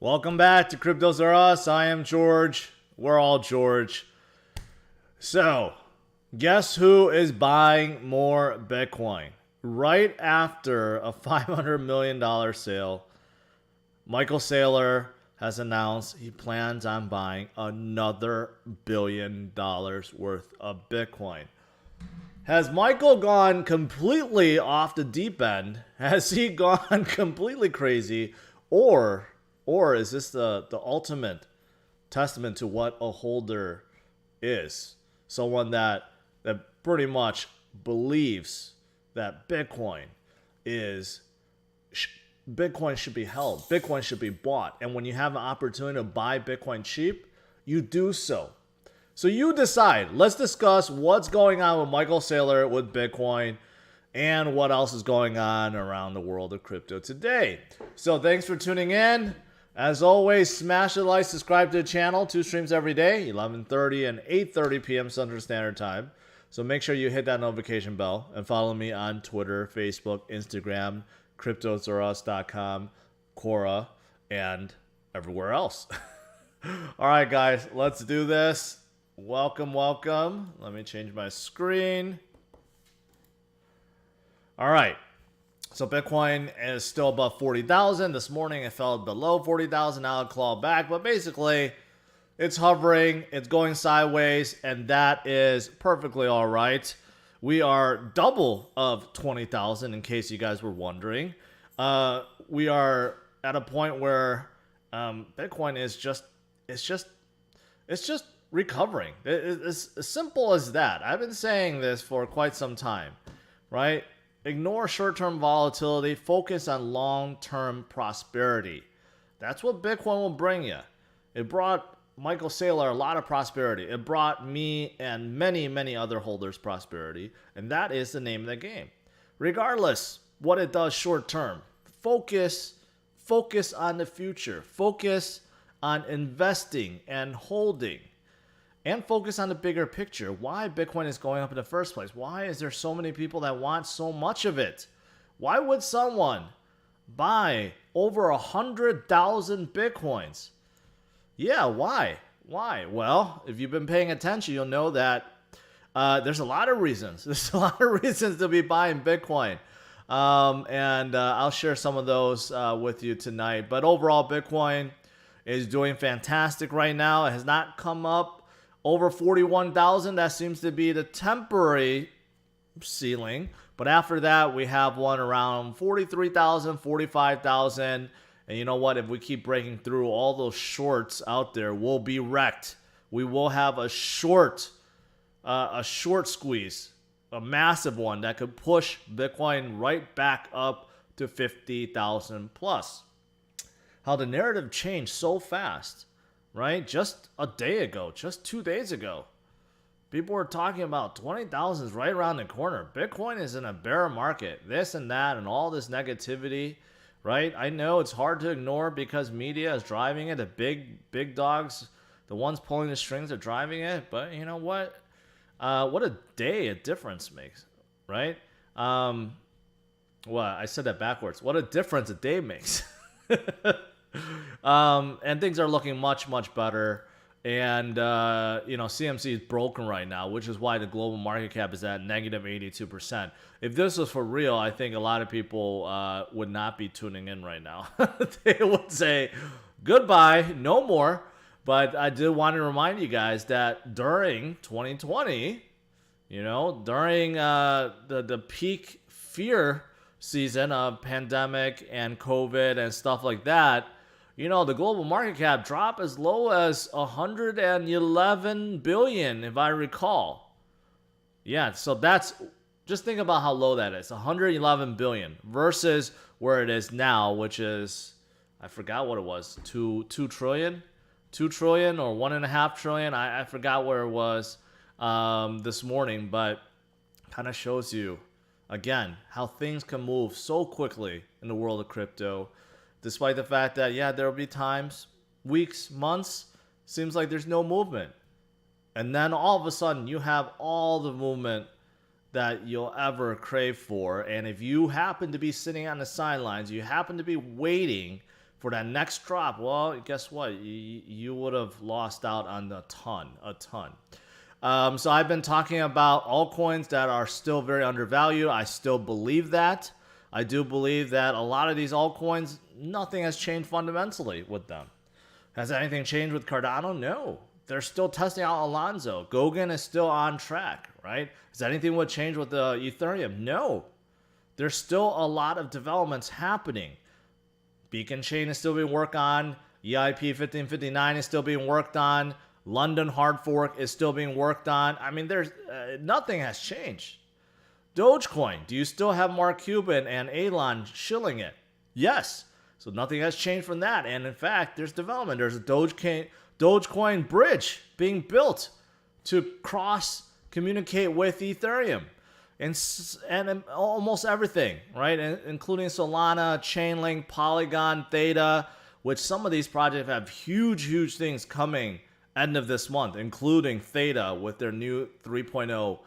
Welcome back to CryptosRUs. I am George. We're all George. So, guess who is buying more Bitcoin? Right after a $500 million sale, Michael Saylor has announced he plans on buying another $1 billion worth of Bitcoin. Has Michael gone completely off the deep end? Has he gone completely crazy? Or is this the ultimate testament to what a holder is? Someone that pretty much believes that Bitcoin should be held. Bitcoin should be bought. And when you have an opportunity to buy Bitcoin cheap, you do so. So you decide. Let's discuss what's going on with Michael Saylor with Bitcoin and what else is going on around the world of crypto today. So thanks for tuning in. As always, smash the like, subscribe to the channel. 2 streams every day, 11:30 and 8:30 p.m. Central Standard Time. So make sure you hit that notification bell and follow me on Twitter, Facebook, Instagram, CryptosRUs.com, Quora, and everywhere else. All right, guys, let's do this. Welcome. Let me change my screen. All right. So Bitcoin is still above 40,000. This morning it fell below 40,000. Now it clawed back. But basically, it's hovering. It's going sideways. And that is perfectly all right. We are double of 20,000 in case you guys were wondering. We are at a point where Bitcoin is just recovering. It's as simple as that. I've been saying this for quite some time, right? Ignore short-term volatility. Focus on long-term prosperity. That's what Bitcoin will bring you. It brought Michael Saylor a lot of prosperity. It brought me and many, many other holders prosperity. And that is the name of the game. Regardless what it does short-term, focus on the future. Focus on investing and holding. And focus on the bigger picture. Why Bitcoin is going up in the first place? Why is there so many people that want so much of it? Why would someone buy over 100,000 Bitcoins? Yeah, why? Why? Well, if you've been paying attention, you'll know that there's a lot of reasons. There's a lot of reasons to be buying Bitcoin. And I'll share some of those with you tonight. But overall, Bitcoin is doing fantastic right now. It has not come up over 41,000. That seems to be the temporary ceiling. But after that, we have one around 43,000, 45,000. And you know what? If we keep breaking through all those shorts out there, we'll be wrecked. We will have a short squeeze, a massive one that could push Bitcoin right back up to 50,000 plus. How the narrative changed so fast. Right? Just a day ago, just 2 days ago, people were talking about 20,000 is right around the corner. Bitcoin is in a bear market, this and that, and all this negativity, right? I know it's hard to ignore because media is driving it. The big dogs, the ones pulling the strings are driving it. But you know what? What a day a difference makes, right? Well, I said that backwards. What a difference a day makes. And things are looking much, much better. And, CMC is broken right now, which is why the global market cap is at negative 82%. If this was for real, I think a lot of people would not be tuning in right now. They would say, goodbye, no more. But I do want to remind you guys that during 2020, during the peak fear season of pandemic and COVID and stuff like that, the global market cap dropped as low as 111 billion, if I recall. Yeah, so just think about how low that is. 111 billion versus where it is now, which is, I forgot what it was, 2 trillion? 2 trillion or 1.5 trillion? I forgot where it was this morning, but kind of shows you, again, how things can move so quickly in the world of crypto. Despite the fact that, there will be times, weeks, months, seems like there's no movement. And then all of a sudden, you have all the movement that you'll ever crave for. And if you happen to be sitting on the sidelines, you happen to be waiting for that next drop, well, guess what? You would have lost out on a ton. So I've been talking about altcoins that are still very undervalued. I still believe that. I do believe that a lot of these altcoins, nothing has changed fundamentally with them. Has anything changed with Cardano? No. They're still testing out Alonzo. Gauguin is still on track, right? Has anything would change with the Ethereum? No. There's still a lot of developments happening. Beacon Chain is still being worked on. EIP 1559 is still being worked on. London Hard Fork is still being worked on. I mean, there's nothing has changed. Dogecoin, do you still have Mark Cuban and Elon shilling it? Yes. So nothing has changed from that. And in fact, there's development. There's a Dogecoin bridge being built to cross communicate with Ethereum and almost everything, right? Including Solana, Chainlink, Polygon, Theta, which some of these projects have huge things coming end of this month, including Theta with their new 3.0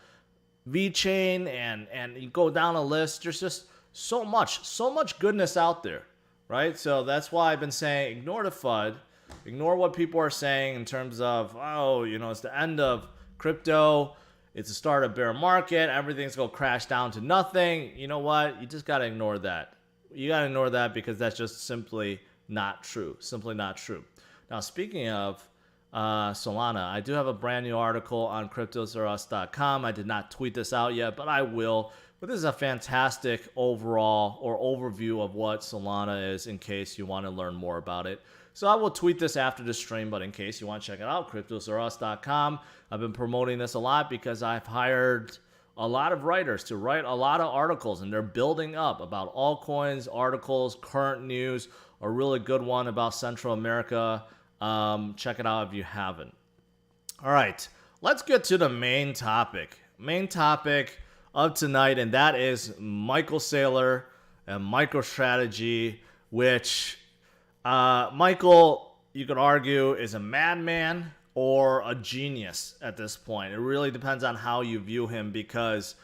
VeChain, and you go down a list. There's just so much goodness out there, right? So that's why I've been saying ignore the FUD, ignore what people are saying in terms of, oh, it's the end of crypto, it's the start of bear market, everything's going to crash down to nothing. You know what? You just got to ignore that. You got to ignore that because that's just simply not true. Simply not true. Now, speaking of Solana, I do have a brand new article on CryptosRUs.com. I did not tweet this out yet, but I will. But this is a fantastic overall or overview of what Solana is in case you want to learn more about it. So I will tweet this after the stream, but in case you want to check it out, CryptosRUs.com. I've been promoting this a lot because I've hired a lot of writers to write a lot of articles, and they're building up about altcoins, articles, current news, a really good one about Central America. Check it out if you haven't. All right, let's get to the main topic. Main topic of tonight, and that is Michael Saylor and MicroStrategy, which Michael, you could argue, is a madman or a genius at this point. It really depends on how you view him because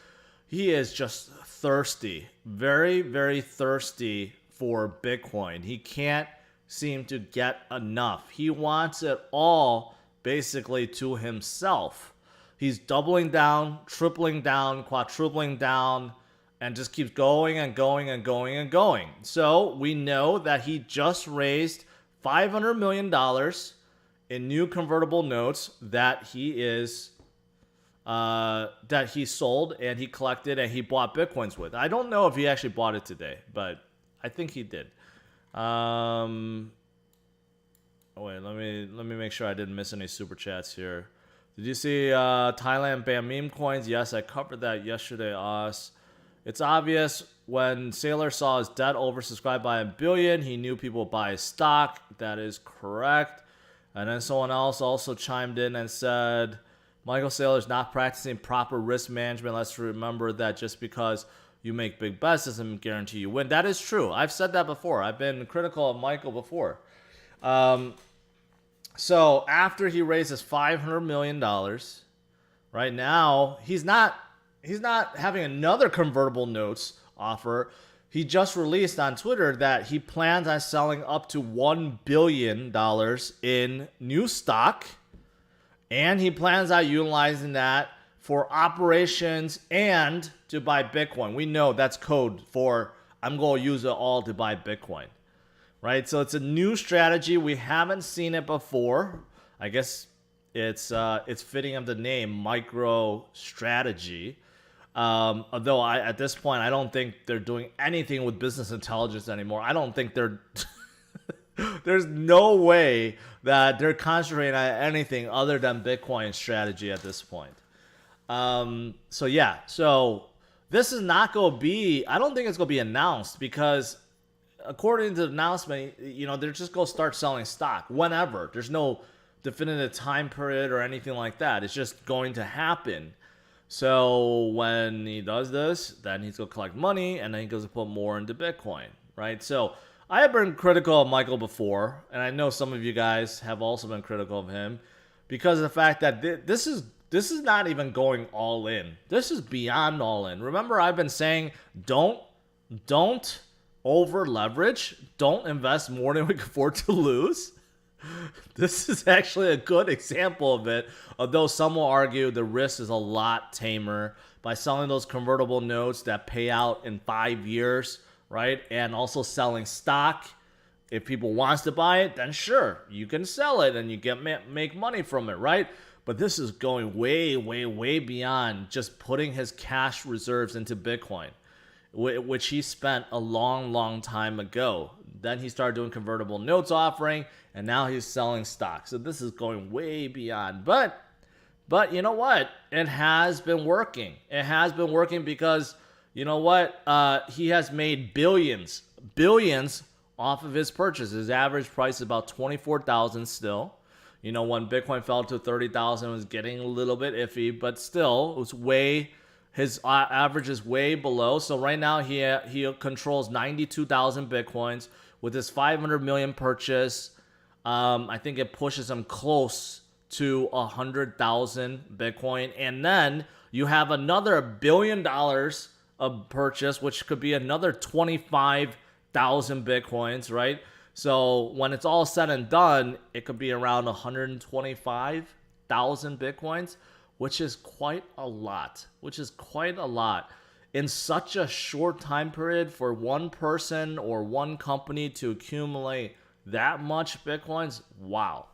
he is just thirsty, very thirsty for Bitcoin. He can't seem to get enough. He wants it all basically to himself. He's doubling down, tripling down, quadrupling down, and just keeps going and going. So we know that he just raised $500 million in new convertible notes that he sold and he collected and he bought Bitcoins with. I don't know if he actually bought it today, but I think he did. Wait, let me make sure I didn't miss any super chats here. Did you see Thailand ban meme coins? Yes, I covered that yesterday, Oz. It's obvious when Saylor saw his debt oversubscribed by $1 billion, he knew people would buy his stock. That is correct. And then someone else also chimed in and said, Michael Saylor is not practicing proper risk management. Let's remember that just because you make big bets doesn't guarantee you win. That is true. I've said that before. I've been critical of Michael before. So after he raises $500 million, right now, he's not having another convertible notes offer. He just released on Twitter that he plans on selling up to $1 billion in new stock, and he plans on utilizing that for operations and to buy Bitcoin. We know that's code for I'm going to use it all to buy Bitcoin, right? So it's a new strategy. We haven't seen it before. I guess it's fitting of the name MicroStrategy. Although at this point, I don't think they're doing anything with business intelligence anymore. I don't think they're there's no way that they're concentrating on anything other than Bitcoin strategy at this point. So this is not going to be, I don't think it's going to be announced because according to the announcement, they're just going to start selling stock whenever. There's no definitive time period or anything like that. It's just going to happen. So when he does this, then he's going to collect money and then he goes to put more into Bitcoin, right? So I have been critical of Michael before, and I know some of you guys have also been critical of him because of the fact that this is not even going all in. This is beyond all in. Remember, I've been saying don't over leverage. Don't invest more than we can afford to lose. This is actually a good example of it, although some will argue the risk is a lot tamer by selling those convertible notes that pay out in 5 years, right? And also selling stock. If people wants to buy it, then sure, you can sell it and you make money from it, right? But this is going way, way, way beyond just putting his cash reserves into Bitcoin, which he spent a long, long time ago. Then he started doing convertible notes offering, and now he's selling stock. So this is going way beyond. But you know what? It has been working. It has been working because, you know what? He has made billions off of his purchase. His average price is about 24,000 still. You know, when Bitcoin fell to 30,000, it was getting a little bit iffy, but still, it was way. His average is way below. So right now he controls 92,000 Bitcoins with his 500 million purchase. I think it pushes him close to 100,000 Bitcoin. And then you have another $1 billion of purchase, which could be another 25,000 Bitcoins, right? So when it's all said and done, it could be around 125,000 Bitcoins, which is quite a lot, in such a short time period for one person or one company to accumulate that much Bitcoins. Wow.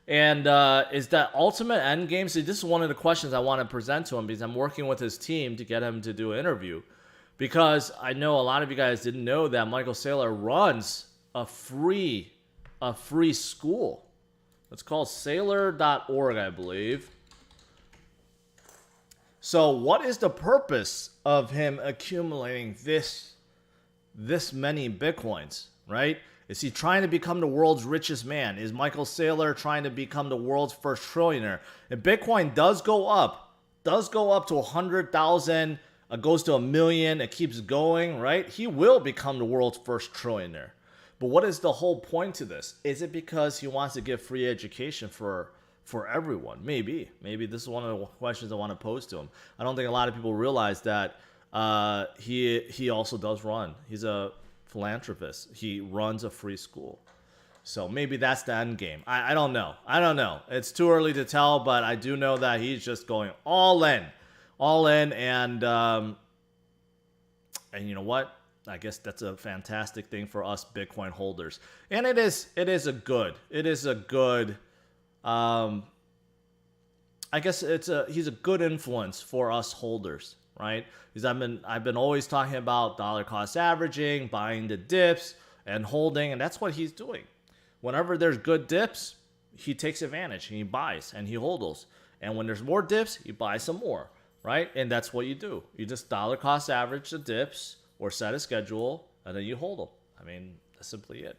And is that ultimate end game? See, this is one of the questions I want to present to him because I'm working with his team to get him to do an interview. Because I know a lot of you guys didn't know that Michael Saylor runs a free school. It's called Saylor.org, I believe. So what is the purpose of him accumulating this many Bitcoins, right? Is he trying to become the world's richest man? Is Michael Saylor trying to become the world's first trillionaire? If Bitcoin does go up to 100,000, it goes to 1 million, it keeps going, right? He will become the world's first trillionaire. But what is the whole point to this? Is it because he wants to give free education for everyone? Maybe this is one of the questions I want to pose to him. I don't think a lot of people realize that he also does run. He's a philanthropist. He runs a free school. So maybe that's the end game. I don't know. It's too early to tell, but I do know that he's just going all in, and you know what? I guess that's a fantastic thing for us Bitcoin holders, and it is a good. I guess he's a good influence for us holders, right? Because I've been always talking about dollar cost averaging, buying the dips and holding, and that's what he's doing. Whenever there's good dips, he takes advantage and he buys and he holds. And when there's more dips, he buys some more, right? And that's what you do. You just dollar cost average the dips or set a schedule and then you hold them. I mean, that's simply it.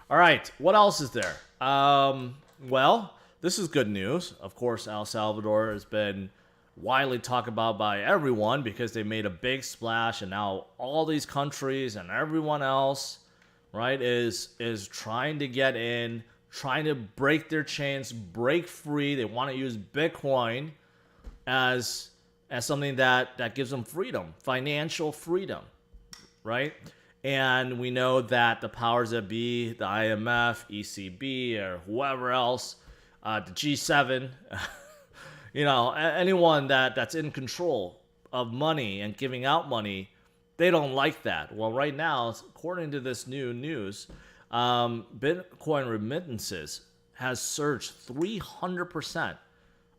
All right, what else is there? Well, this is good news. Of course, El Salvador has been widely talked about by everyone because they made a big splash, and now all these countries and everyone else, right, is trying to get in, trying to break their chains, break free. They want to use Bitcoin as something that gives them freedom, financial freedom, right? And we know that the powers that be, the IMF, ECB, or whoever else, the G7, anyone that's in control of money and giving out money, they don't like that. Well, right now, according to this new news, Bitcoin remittances has surged 300%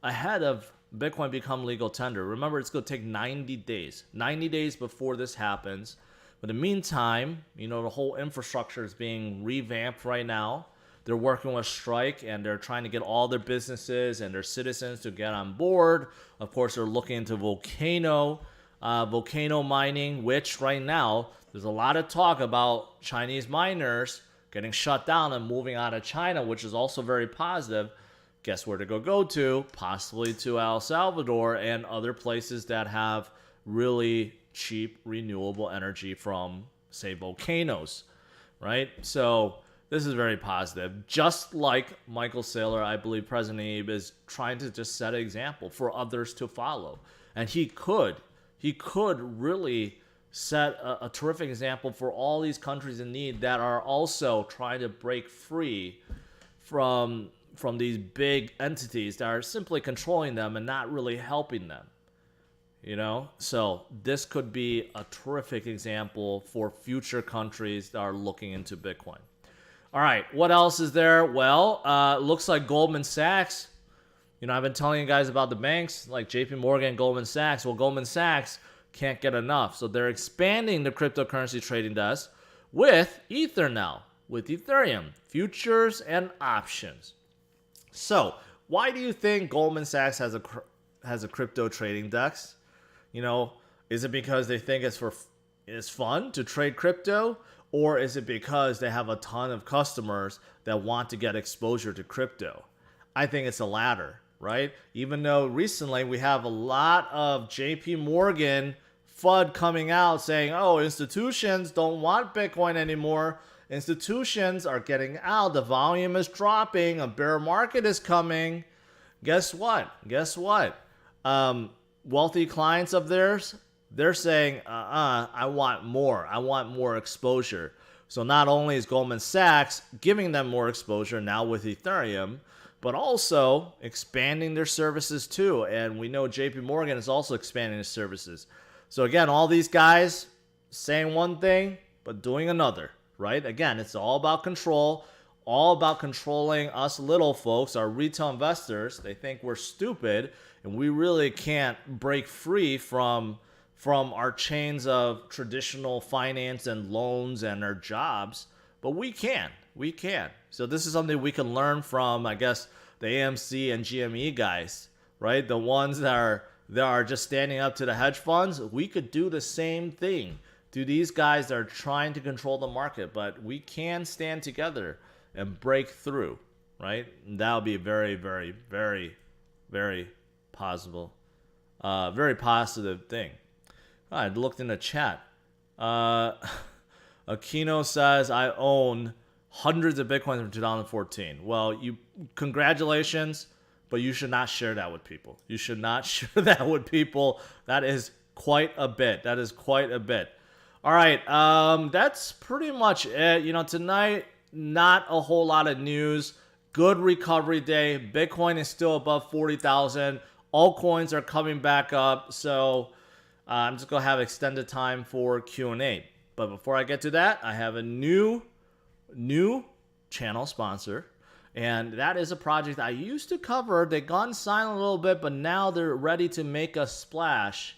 ahead of Bitcoin become legal tender. Remember, it's going to take 90 days. 90 days before this happens. But in the meantime, the whole infrastructure is being revamped right now. They're working with Strike, and they're trying to get all their businesses and their citizens to get on board. Of course, they're looking into volcano mining, which right now, there's a lot of talk about Chinese miners getting shut down and moving out of China, which is also very positive. Guess where to go to? Possibly to El Salvador and other places that have really cheap renewable energy from, say, volcanoes, right? So this is very positive. Just like Michael Saylor, I believe President Abe is trying to just set an example for others to follow. And he could really set a terrific example for all these countries in need that are also trying to break free from these big entities that are simply controlling them and not really helping them. So this could be a terrific example for future countries that are looking into Bitcoin. All right, what else is there? Well, looks like Goldman Sachs. I've been telling you guys about the banks like JP Morgan, Goldman Sachs. Well, Goldman Sachs can't get enough. So they're expanding the cryptocurrency trading desk with Ether now, with Ethereum, futures and options. So why do you think Goldman Sachs has a crypto trading desk? Is it because they think it's fun to trade crypto? Or is it because they have a ton of customers that want to get exposure to crypto? I think it's the latter, right? Even though recently we have a lot of JP Morgan FUD coming out saying, oh, institutions don't want Bitcoin anymore. Institutions are getting out. The volume is dropping. A bear market is coming. Guess what? Wealthy clients of theirs, they're saying, I want more. I want more exposure. So not only is Goldman Sachs giving them more exposure now with Ethereum, but also expanding their services too. And we know JP Morgan is also expanding their services. So again, all these guys saying one thing, but doing another, right? Again, it's all about control, all about controlling us little folks, our retail investors. They think we're stupid and we really can't break free from our chains of traditional finance and loans and our jobs, but we can. So this is something we can learn from, I guess, the AMC and GME guys, right? The ones that are just standing up to the hedge funds. We could do the same thing to these guys that are trying to control the market, but we can stand together and break through, right? And that would be a very, very, very, very positive thing. I looked in the chat. Aquino says, I own hundreds of Bitcoins from 2014. Well, congratulations, but you should not share that with people. You should not share that with people. That is quite a bit. All right, that's pretty much it. Tonight, not a whole lot of news. Good recovery day. Bitcoin is still above 40,000. Altcoins are coming back up. So I'm just going to have extended time for Q&A. But before I get to that, I have a new channel sponsor. And that is a project I used to cover. They've gone silent a little bit, but now they're ready to make a splash.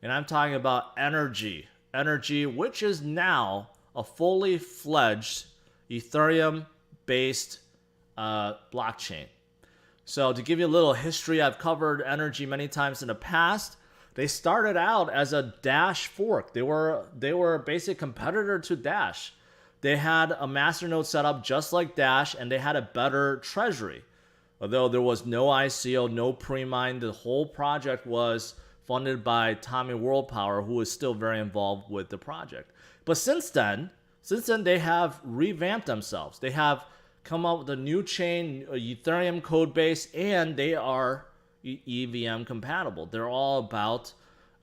And I'm talking about Energi. Energi, which is now a fully fledged Ethereum-based blockchain. So to give you a little history, I've covered Energi many times in the past. They started out as a Dash fork. They were a basic competitor to Dash. They had a masternode set up just like Dash, and they had a better treasury. Although there was no ICO, no pre-mine, the whole project was funded by Tommy Worldpower, who is still very involved with the project. But since then they have revamped themselves. They have come up with a new chain, a Ethereum code base, and they are EVM compatible. They're all about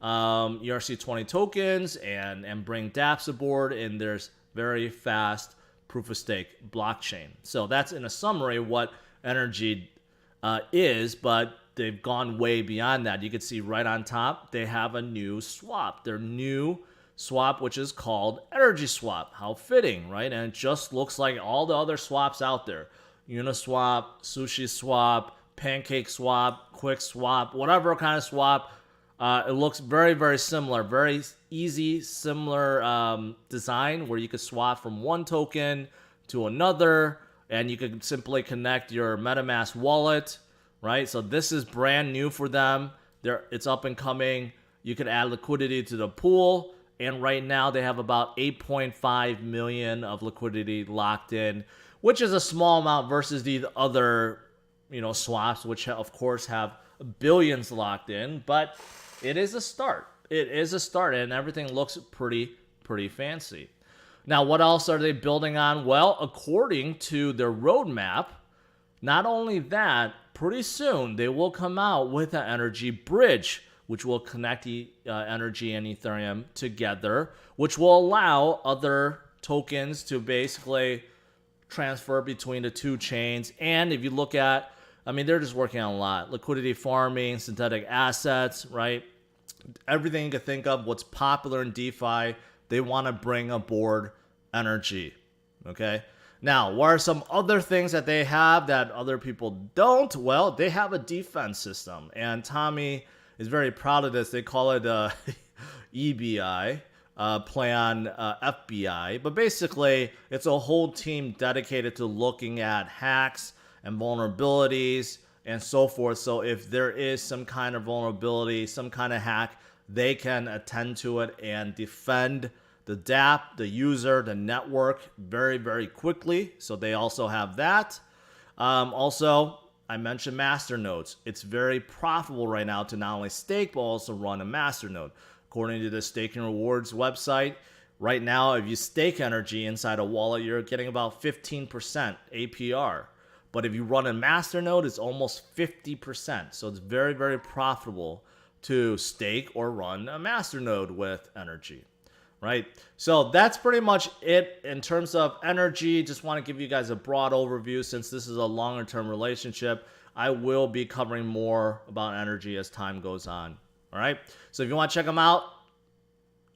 ERC20 tokens and bring dApps aboard, and there's very fast proof of stake blockchain. So that's in a summary what Energi is, but they've gone way beyond that. You can see right on top, they have a new swap. Their new swap, which is called Energi Swap. How fitting, right? And it just looks like all the other swaps out there. Uniswap, Sushi Swap, Pancake Swap, Quick Swap, whatever kind of swap. It looks very, very similar. Very easy, similar design where you could swap from one token to another, and you could simply connect your MetaMask wallet, right? So this is brand new for them. It's up and coming. You could add liquidity to the pool, and right now they have about 8.5 million of liquidity locked in, which is a small amount versus the other, swaps, which of course have billions locked in. But it is a start. And everything looks pretty fancy. Now, what else are they building on? Well, according to their roadmap, not only that, pretty soon they will come out with an Energi Bridge, which will connect Energy and Ethereum together, which will allow other tokens to basically transfer between the two chains. And if you look at, I mean, they're just working on a lot. Liquidity farming, synthetic assets, right? Everything you can think of, what's popular in DeFi, they want to bring aboard Energy, okay? Now, what are some other things that they have that other people don't? Well, they have a defense system, and Tommy is very proud of this. They call it EBI, play on FBI, but basically, it's a whole team dedicated to looking at hacks and vulnerabilities and so forth. So if there is some kind of vulnerability, some kind of hack, they can attend to it and defend the dApp, the user, the network very, very quickly. So they also have that. Also, I mentioned masternodes. It's very profitable right now to not only stake, but also run a masternode. According to the Staking Rewards website, right now, if you stake Energy inside a wallet, you're getting about 15% APR. But if you run a masternode, it's almost 50%. So it's very, very profitable to stake or run a masternode with Energy. Right? So that's pretty much it in terms of Energy. Just want to give you guys a broad overview since this is a longer term relationship. I will be covering more about Energy as time goes on. All right? So if you want to check them out,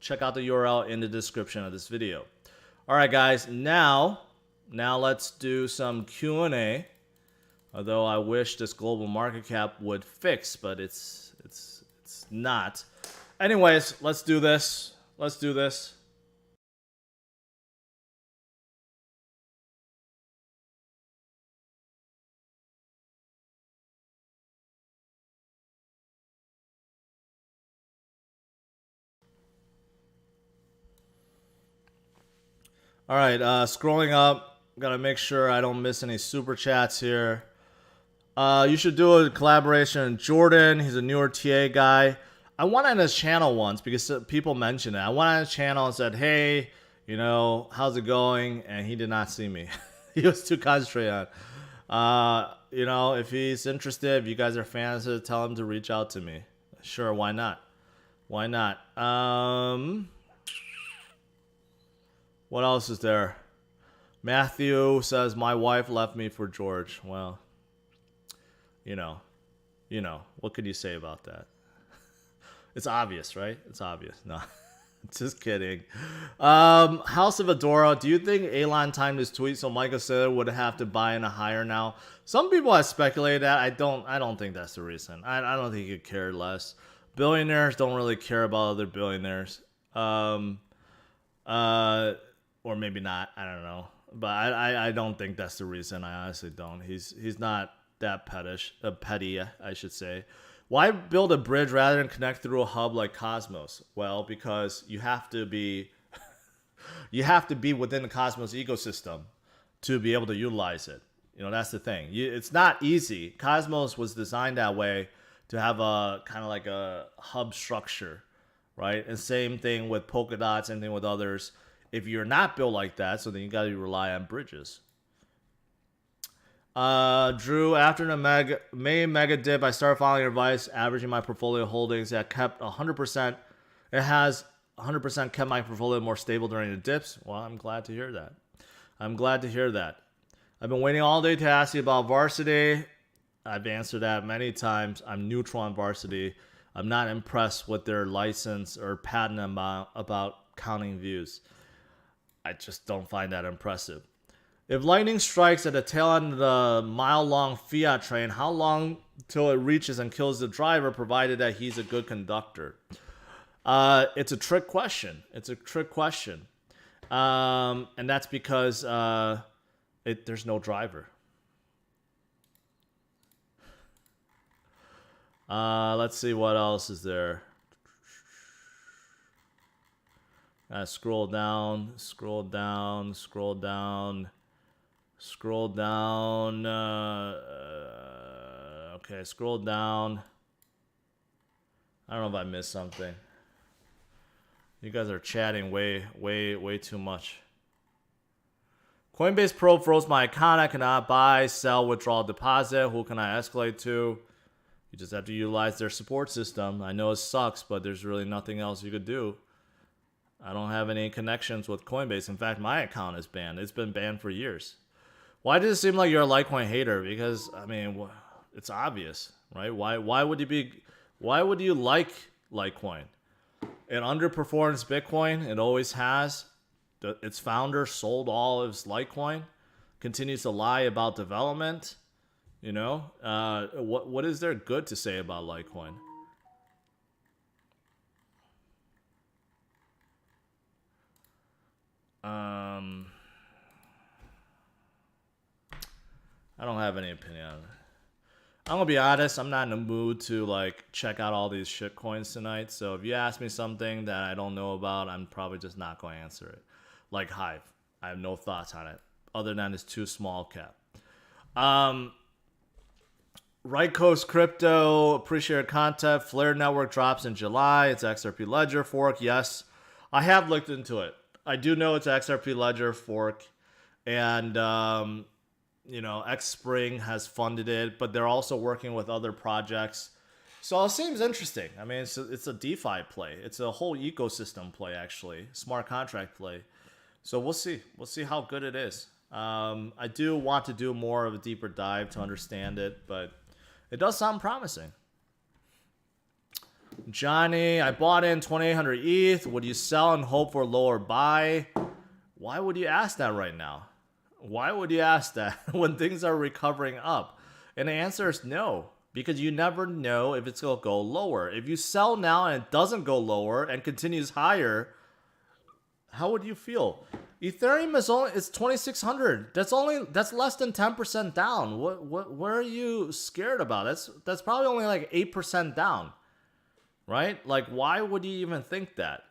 check out the URL in the description of this video. All right, guys. Now let's do some Q&A. Although I wish this global market cap would fix, but it's not. Anyways, let's do this. Let's do this. All right, scrolling up. Gotta make sure I don't miss any super chats here. You should do a collaboration with Jordan. He's a newer TA guy. I went on his channel once because people mentioned it. I went on his channel and said, hey, you know, how's it going? And he did not see me. He was too concentrated on. You know, if he's interested, if you guys are fans, tell him to reach out to me. Sure, why not? Why not? What else is there? Matthew says, my wife left me for George. Well, you know, what could you say about that? It's obvious, right? It's obvious. No, just kidding. House of Adora, do you think Elon timed his tweet so Michael Saylor would have to buy in a higher now? Some people have speculated that. I don't think that's the reason. I don't think he could care less. Billionaires don't really care about other billionaires. Or maybe not. I don't know. But I don't think that's the reason. I honestly don't. He's not that petty, I should say. Why build a bridge rather than connect through a hub like Cosmos? Well, because you have to be within the Cosmos ecosystem to be able to utilize it. You know, that's the thing. It's not easy. Cosmos was designed that way to have a kind of like a hub structure, right? And same thing with Polkadot, same thing with others. If you're not built like that, so then you got to rely on bridges. Drew, after the May mega dip, I started following your advice, averaging my portfolio holdings. That kept 100%. It has 100% kept my portfolio more stable during the dips. Well, I'm glad to hear that. I'm glad to hear that. I've been waiting all day to ask you about Varsity. I've answered that many times. I'm neutral on Varsity. I'm not impressed with their license or patent about counting views. I just don't find that impressive. If lightning strikes at the tail end of the mile-long Fiat train, how long till it reaches and kills the driver, provided that he's a good conductor? It's a trick question. It's a trick question. And that's because there's no driver. Let's see what else is there. Scroll down, scroll down, scroll down, scroll down. Okay, scroll down. I don't know if I missed something. You guys are chatting way too much. Coinbase Pro froze my account. I cannot buy, sell, withdraw, deposit. Who can I escalate to? You just have to utilize their support system. I know it sucks, but there's really nothing else you could do. I don't have any connections with Coinbase. In fact, my account is banned. It's been banned for years. Why does it seem like you're a Litecoin hater? Because, I mean, it's obvious, right? Why would you like Litecoin? It underperforms Bitcoin. It always has. Its founder sold all of his Litecoin. Continues to lie about development. You know, what is there good to say about Litecoin? I don't have any opinion on it. I'm gonna be honest, I'm not in the mood to like check out all these shit coins tonight. So if you ask me something that I don't know about, I'm probably just not going to answer it. Like Hive, I have no thoughts on it other than it's too small cap. Right Coast Crypto, appreciate your content. Flare Network drops in July. It's XRP Ledger fork. Yes, I have looked into it. I do know it's XRP Ledger fork, and you know, Xspring has funded it, but they're also working with other projects. So it seems interesting. I mean, it's a DeFi play. It's a whole ecosystem play, actually, smart contract play. So we'll see. We'll see how good it is. I do want to do more of a deeper dive to understand it, but it does sound promising. Johnny, I bought in 2,800 ETH. Would you sell and hope for lower buy? Why would you ask that right now? Why would you ask that when things are recovering up? And the answer is no, because you never know if it's going to go lower. If you sell now and it doesn't go lower and continues higher, how would you feel? Ethereum is 2,600. That's less than 10% down. What are you scared about? That's probably only like 8% down, right? Like, why would you even think that?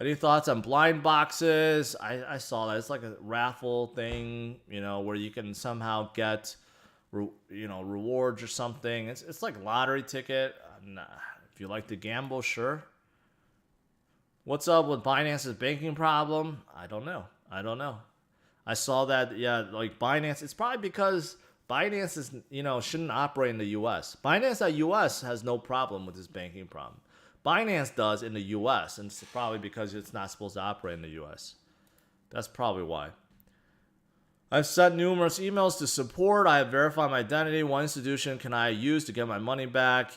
Any thoughts on blind boxes? I saw that. It's like a raffle thing, you know, where you can somehow get, rewards or something. It's like lottery ticket. If you like to gamble, sure. What's up with Binance's banking problem? I don't know. I saw that, yeah, like Binance. It's probably because Binance is, shouldn't operate in the U.S. Binance at U.S. has no problem with this banking problem. Binance does in the U.S., and it's probably because it's not supposed to operate in the U.S. That's probably why. I've sent numerous emails to support. I have verified my identity. What institution can I use to get my money back?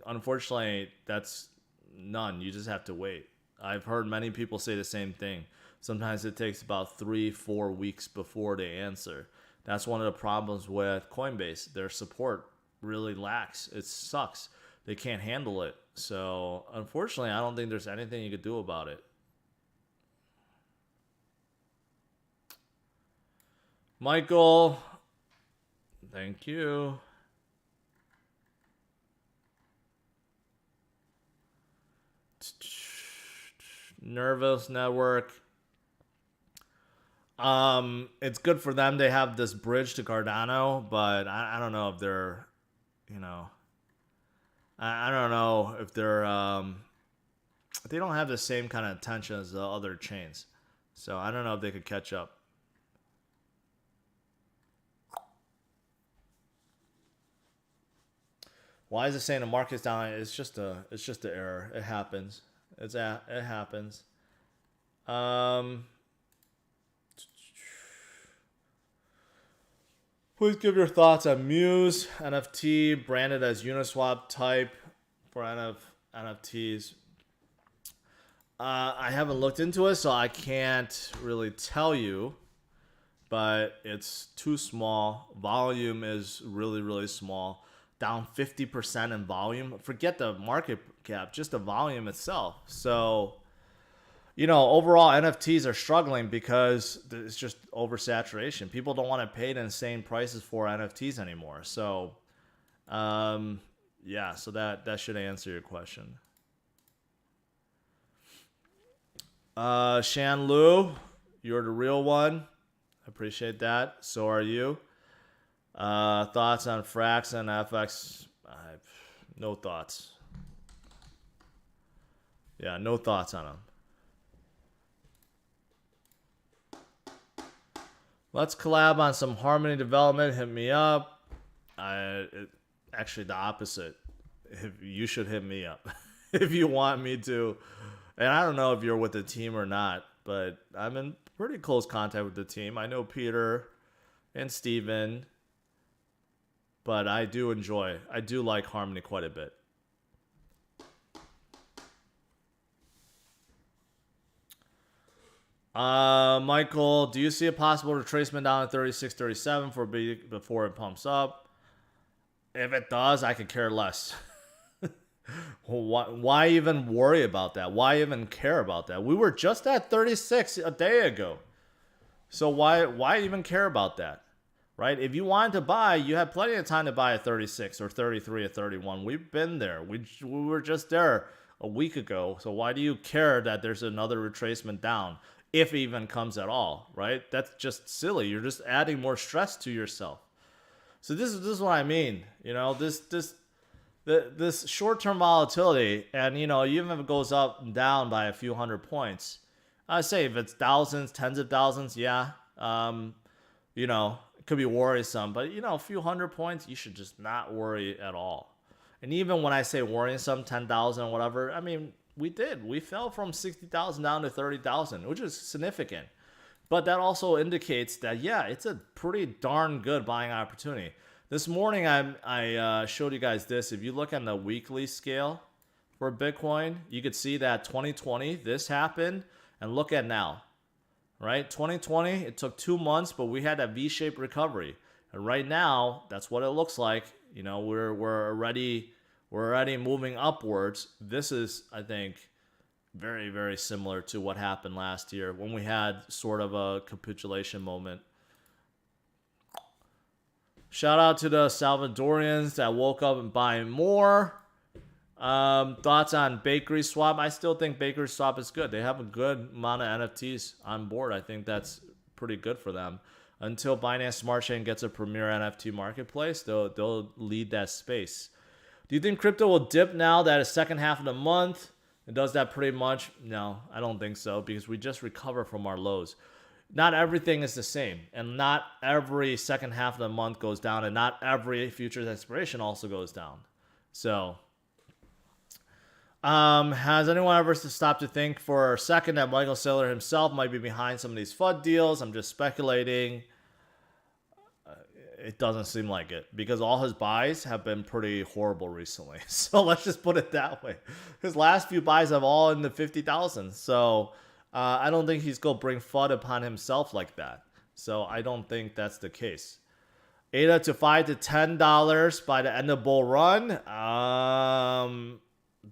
Unfortunately, that's none. You just have to wait. I've heard many people say the same thing. Sometimes it takes about 3-4 weeks before they answer. That's one of the problems with Coinbase. Their support really lacks. It sucks. They can't handle it. So, unfortunately, I don't think there's anything you could do about it. Michael, thank you. Nervous Network. It's good for them. They have this bridge to Cardano, but I don't know if they're, I don't know if they're, they don't have the same kind of attention as the other chains. So I don't know if they could catch up. Why is it saying the market's down? It's just an error. It happens. It happens. Please give your thoughts on Muse NFT branded as Uniswap type for NFTs. I haven't looked into it, so I can't really tell you. But it's too small. Volume is really, really small. Down 50% in volume. Forget the market cap, just the volume itself. So, overall NFTs are struggling because it's just oversaturation. People don't want to pay the insane prices for NFTs anymore. So, yeah, so that should answer your question. Shan Lu, you're the real one. Appreciate that. So are you. Thoughts on Frax and FX? No thoughts. Yeah, no thoughts on them. Let's collab on some Harmony development. Hit me up. Actually, the opposite. You should hit me up if you want me to. And I don't know if you're with the team or not, but I'm in pretty close contact with the team. I know Peter and Steven, but I do like Harmony quite a bit. Michael, do you see a possible retracement down at 36, 37 before it pumps up? If it does, I could care less. Why even worry about that? Why even care about that? We were just at 36 a day ago. So why even care about that? Right? If you wanted to buy, you had plenty of time to buy at 36 or 33 or 31. We've been there. We were just there a week ago. So why do you care that there's another retracement down? If it even comes at all, right? That's just silly. You're just adding more stress to yourself. So this is what I mean. You know, this short-term volatility, and you know, even if it goes up and down by a few hundred points, I say if it's thousands, tens of thousands, yeah, you know, it could be worrisome. But you know, a few hundred points, you should just not worry at all. And even when I say worrisome, 10,000 or whatever, I mean, we fell from 60,000 down to 30,000, which is significant. But that also indicates that, yeah, it's a pretty darn good buying opportunity. This morning, I showed you guys this. If you look on the weekly scale for Bitcoin, you could see that 2020, this happened, and look at now, right? 2020, it took 2 months, but we had a V-shaped recovery. And right now, that's what it looks like. You know, we're already moving upwards. This is, I think, very, very similar to what happened last year when we had sort of a capitulation moment. Shout out to the Salvadorians that woke up and buying more. Thoughts on Bakery Swap? I still think Bakery Swap is good. They have a good amount of NFTs on board. I think that's pretty good for them. Until Binance Smart Chain gets a premier NFT marketplace, they'll lead that space. Do you think crypto will dip now that it's second half of the month? It does that pretty much? No, I don't think so, because we just recover from our lows. Not everything is the same, and not every second half of the month goes down, and not every futures expiration also goes down. So, has anyone ever stopped to think for a second that Michael Saylor himself might be behind some of these FUD deals? I'm just speculating. It doesn't seem like it, because all his buys have been pretty horrible recently. So let's just put it that way. His last few buys have all in the 50,000. So I don't think he's going to bring FUD upon himself like that. So I don't think that's the case. ADA to $5 to $10 by the end of bull run.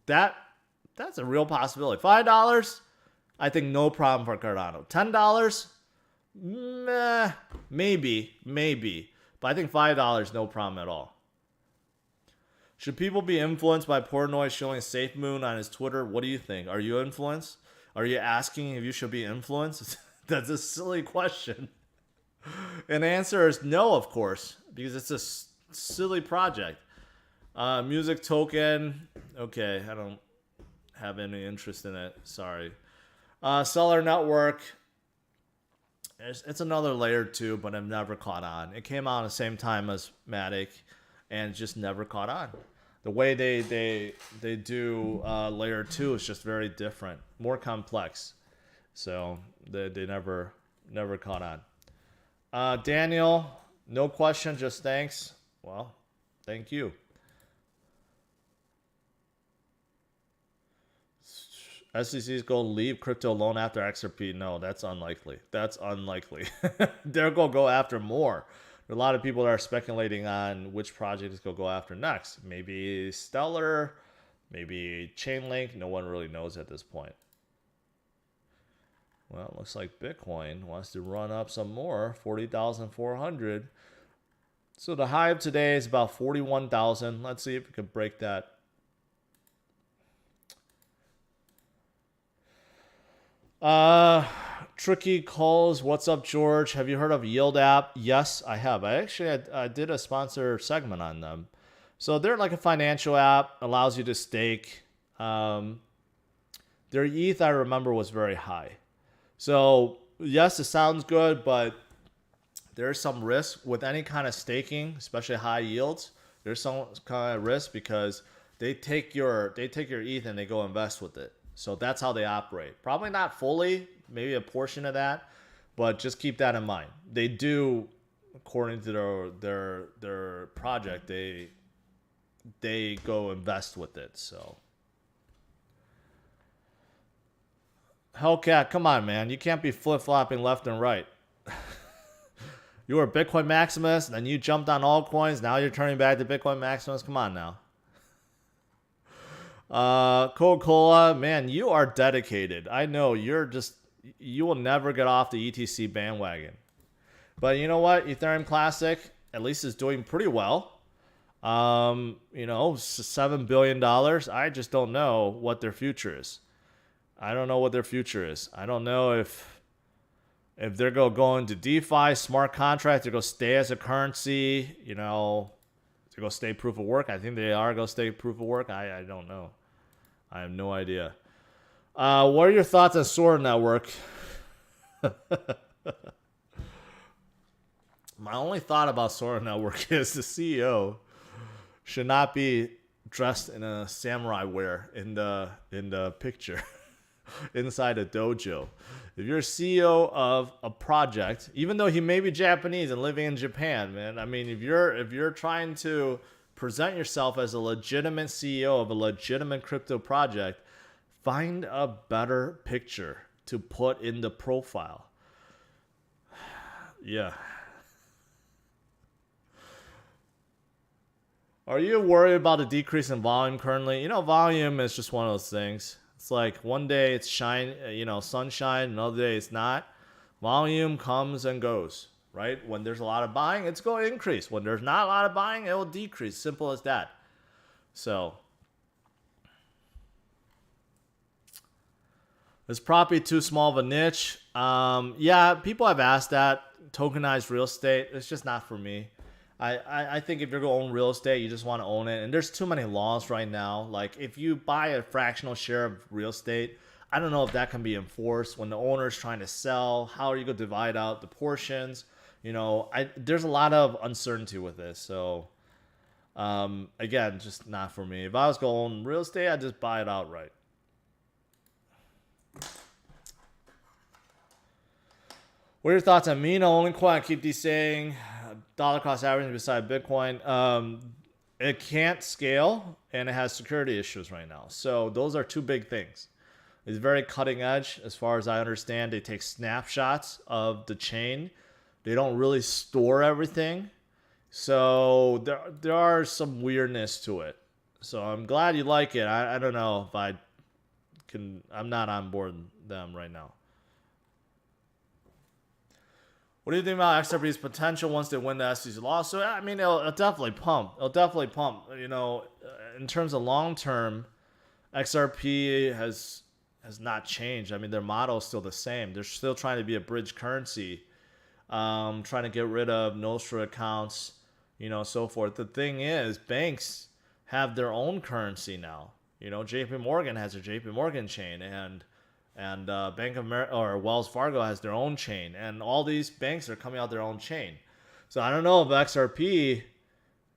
That's a real possibility. $5, I think no problem for Cardano. $10, maybe. But I think $5, no problem at all. Should people be influenced by Portnoy showing Safe Moon on his Twitter? What do you think? Are you influenced? Are you asking if you should be influenced? That's a silly question. And the answer is no, of course, because it's a silly project. Music token. Okay, I don't have any interest in it. Sorry. Seller Network. It's another layer 2, but I've never caught on. It came out at the same time as Matic, and just never caught on. The way they do layer 2 is just very different, more complex. So they never caught on. Daniel, no question, just thanks. Well, thank you. SEC's going to leave crypto alone after XRP. No, that's unlikely. They're going to go after more. There are a lot of people that are speculating on which project is going to go after next. Maybe Stellar, maybe Chainlink. No one really knows at this point. Well, it looks like Bitcoin wants to run up some more, 40,400. So the high of today is about 41,000. Let's see if we can break that. Tricky calls. What's up, George? Have you heard of Yield app? Yes, I have. I did a sponsor segment on them. So they're like a financial app, allows you to stake. Their ETH, I remember, was very high. So yes, it sounds good, but there's some risk with any kind of staking, especially high yields. There's some kind of risk because they take your ETH and they go invest with it. So that's how they operate. Probably not fully, maybe a portion of that, but just keep that in mind. They do, according to their project, they go invest with it. So Hellcat, come on, man. You can't be flip-flopping left and right. You were a Bitcoin Maximus, and then you jumped on altcoins. Now you're turning back to Bitcoin Maximus. Come on now. Coca-Cola, man, you are dedicated. I know you will never get off the ETC bandwagon. But you know what? Ethereum Classic at least is doing pretty well. $7 billion. I just don't know what their future is. I don't know what their future is. I don't know if they're going to go into DeFi, smart contract, they're going to stay as a currency, they're going to stay proof of work. I think they are going to stay proof of work. I don't know. I have no idea. What are your thoughts on Sora Network? My only thought about Sora Network is the CEO should not be dressed in a samurai wear in the picture inside a dojo. If you're a CEO of a project, even though he may be Japanese and living in Japan, man, I mean, if you're trying to present yourself as a legitimate CEO of a legitimate crypto project, find a better picture to put in the profile. Yeah. Are you worried about the decrease in volume currently? Volume is just one of those things. It's like one day it's sunshine, another day it's not. Volume comes and goes, right? When there's a lot of buying, it's going to increase. When there's not a lot of buying, it will decrease. Simple as that. So, is probably too small of a niche. Yeah, people have asked that. Tokenized real estate, it's just not for me. I think if you're going to own real estate, you just want to own it. And there's too many laws right now. Like, if you buy a fractional share of real estate, I don't know if that can be enforced when the owner's trying to sell. How are you going to divide out the portions? There's a lot of uncertainty with this. So, again, just not for me. If I was going to own real estate, I'd just buy it outright. What are your thoughts on Mina? Only coin I keep these saying. Dollar cost averaging beside Bitcoin. It can't scale and it has security issues right now. So those are two big things. It's very cutting edge as far as I understand. They take snapshots of the chain. They don't really store everything. So there are some weirdness to it. So I'm glad you like it. I don't know if I'm not on board them right now. What do you think about XRP's potential once they win the SEC lawsuit? I mean, it'll definitely pump. In terms of long term, XRP has not changed. I mean, their model is still the same. They're still trying to be a bridge currency, trying to get rid of Nostra accounts, so forth. The thing is, banks have their own currency now. JP Morgan has a JP Morgan chain, and Bank of America or Wells Fargo has their own chain, and all these banks are coming out their own chain. So I don't know if XRP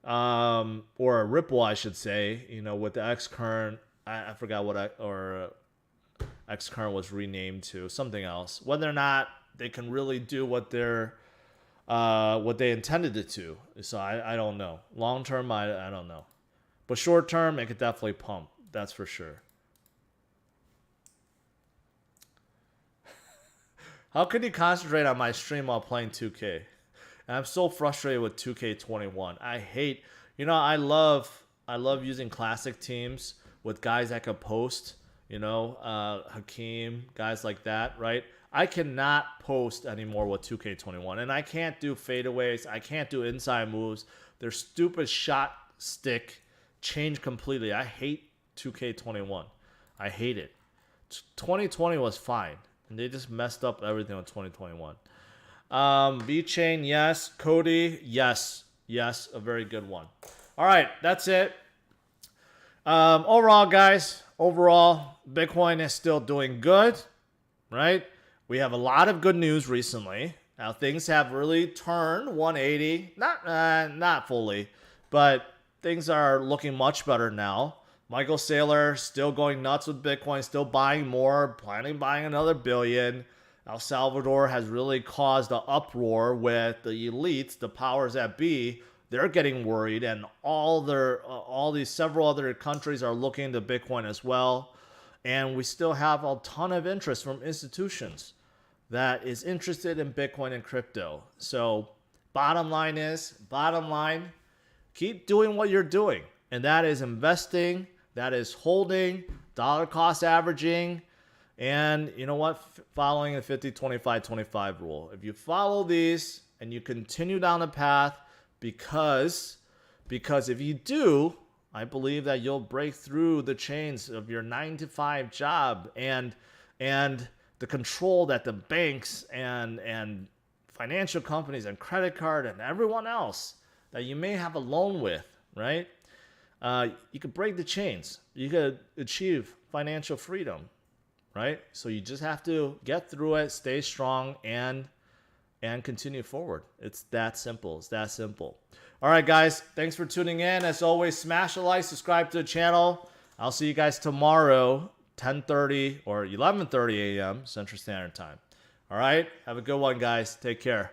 or Ripple, I should say, with the Xcurrent, I forgot what Xcurrent was renamed to, something else. Whether or not they can really do what they intended it to. So I don't know. Long term, I don't know, but short term, it could definitely pump. That's for sure. How could you concentrate on my stream while playing 2K? And I'm so frustrated with 2K21. I hate, I love using classic teams with guys that can post, Hakeem, guys like that, right? I cannot post anymore with 2K21. And I can't do fadeaways. I can't do inside moves. Their stupid shot stick changed completely. I hate 2K21. I hate it. 2020 was fine. And they just messed up everything in 2021. VeChain, yes. Cody, yes. Yes, a very good one. All right, that's it. Overall, guys, Bitcoin is still doing good, right? We have a lot of good news recently. Now things have really turned 180, not fully, but things are looking much better now. Michael Saylor still going nuts with Bitcoin, still buying more, planning buying another billion. El Salvador has really caused an uproar with the elites, the powers that be. They're getting worried, and all these several other countries are looking to Bitcoin as well. And we still have a ton of interest from institutions that is interested in Bitcoin and crypto. So bottom line, keep doing what you're doing. And that is investing, that is holding, dollar cost averaging, and you know what? Following the 50-25-25 rule. If you follow these and you continue down the path, because if you do, I believe that you'll break through the chains of your 9-to-5 job and the control that the banks and financial companies and credit card and everyone else that you may have a loan with, right? You could break the chains. You could achieve financial freedom, right? So you just have to get through it, stay strong, and continue forward. It's that simple. It's that simple. All right, guys. Thanks for tuning in. As always, smash a like, subscribe to the channel. I'll see you guys tomorrow, 10:30 or 11:30 a.m. Central Standard Time. All right. Have a good one, guys. Take care.